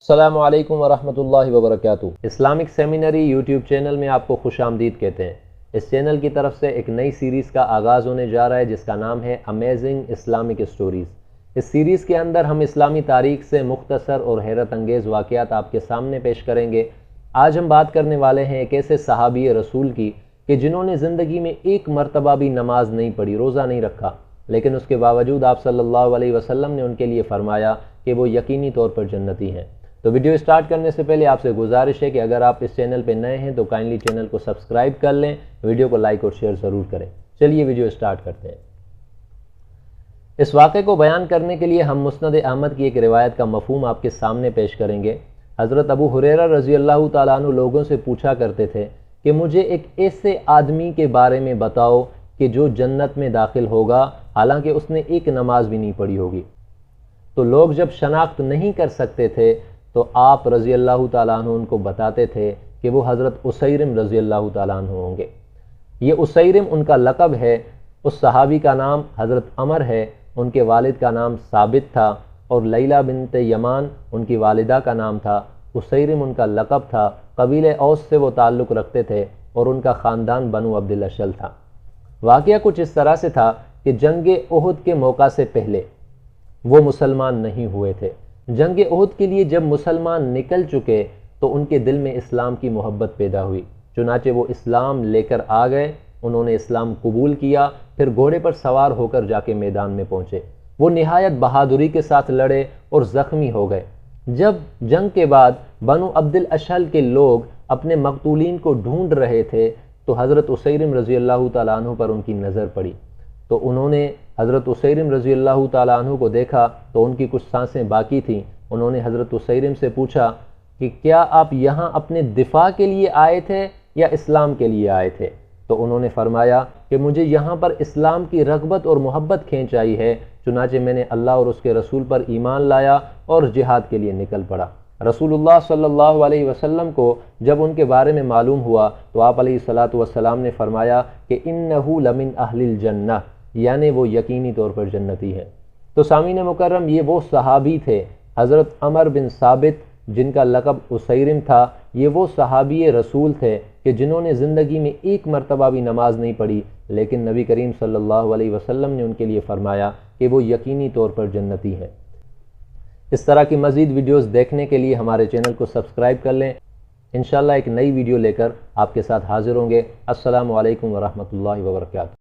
السلام علیکم ورحمۃ اللہ وبرکاتہ۔ اسلامک سیمینری یوٹیوب چینل میں آپ کو خوش آمدید کہتے ہیں۔ اس چینل کی طرف سے ایک نئی سیریز کا آغاز ہونے جا رہا ہے جس کا نام ہے امیزنگ اسلامک اسٹوریز۔ اس سیریز کے اندر ہم اسلامی تاریخ سے مختصر اور حیرت انگیز واقعات آپ کے سامنے پیش کریں گے۔ آج ہم بات کرنے والے ہیں ایک ایسے صحابی رسول کی کہ جنہوں نے زندگی میں ایک مرتبہ بھی نماز نہیں پڑھی، روزہ نہیں رکھا، لیکن اس کے باوجود آپ صلی اللہ علیہ وسلم نے ان کے لیے فرمایا کہ وہ یقینی طور پر جنتی ہیں۔ تو ویڈیو سٹارٹ کرنے سے پہلے آپ سے گزارش ہے کہ اگر آپ اس چینل پہ نئے ہیں تو کائنڈلی چینل کو سبسکرائب کر لیں، ویڈیو کو لائک اور شیئر ضرور کریں۔ چلیے ویڈیو سٹارٹ کرتے ہیں۔ اس واقعے کو بیان کرنے کے لیے ہم مسند احمد کی ایک روایت کا مفہوم آپ کے سامنے پیش کریں گے۔ حضرت ابو ہریرہ رضی اللہ تعالیٰ عنہ لوگوں سے پوچھا کرتے تھے کہ مجھے ایک ایسے آدمی کے بارے میں بتاؤ کہ جو جنت میں داخل ہوگا حالانکہ اس نے ایک نماز بھی نہیں پڑھی ہوگی۔ تو لوگ جب شناخت نہیں کر سکتے تھے تو آپ رضی اللہ تعالیٰ عنہ ان کو بتاتے تھے کہ وہ حضرت اسیرم رضی اللہ تعالیٰ عنہ ہوں گے۔ یہ اسیرم ان کا لقب ہے۔ اس صحابی کا نام حضرت عمر ہے، ان کے والد کا نام ثابت تھا، اور لیلہ بنت یمان ان کی والدہ کا نام تھا۔ اسیرم ان کا لقب تھا۔ قبیلہ اوس سے وہ تعلق رکھتے تھے اور ان کا خاندان بنو عبد الاشل تھا۔ واقعہ کچھ اس طرح سے تھا کہ جنگ احد کے موقع سے پہلے وہ مسلمان نہیں ہوئے تھے۔ جنگ احد کے لیے جب مسلمان نکل چکے تو ان کے دل میں اسلام کی محبت پیدا ہوئی، چنانچہ وہ اسلام لے کر آ گئے۔ انہوں نے اسلام قبول کیا، پھر گھوڑے پر سوار ہو کر جا کے میدان میں پہنچے۔ وہ نہایت بہادری کے ساتھ لڑے اور زخمی ہو گئے۔ جب جنگ کے بعد بنو عبد الاشل کے لوگ اپنے مقتولین کو ڈھونڈ رہے تھے تو حضرت اسیرم رضی اللہ تعالیٰ عنہ پر ان کی نظر پڑی، تو انہوں نے حضرت اسیرم رضی اللہ تعالیٰ عنہ کو دیکھا تو ان کی کچھ سانسیں باقی تھیں۔ انہوں نے حضرت اسیرم سے پوچھا کہ کیا آپ یہاں اپنے دفاع کے لیے آئے تھے یا اسلام کے لیے آئے تھے؟ تو انہوں نے فرمایا کہ مجھے یہاں پر اسلام کی رغبت اور محبت کھینچ آئی ہے، چنانچہ میں نے اللہ اور اس کے رسول پر ایمان لایا اور جہاد کے لیے نکل پڑا۔ رسول اللہ صلی اللہ علیہ وسلم کو جب ان کے بارے میں معلوم ہوا تو آپ علیہ الصلاۃ والسلام نے فرمایا کہ انہ لمن اہل الجنہ، یعنی وہ یقینی طور پر جنتی ہے۔ تو سامعین مکرم، یہ وہ صحابی تھے حضرت عمر بن ثابت جن کا لقب اسیرم تھا۔ یہ وہ صحابی رسول تھے کہ جنہوں نے زندگی میں ایک مرتبہ بھی نماز نہیں پڑھی، لیکن نبی کریم صلی اللہ علیہ وسلم نے ان کے لیے فرمایا کہ وہ یقینی طور پر جنتی ہیں۔ اس طرح کی مزید ویڈیوز دیکھنے کے لیے ہمارے چینل کو سبسکرائب کر لیں۔ انشاءاللہ ایک نئی ویڈیو لے کر آپ کے ساتھ حاضر ہوں گے۔ السلام علیکم ورحمۃ اللہ وبرکاتہ۔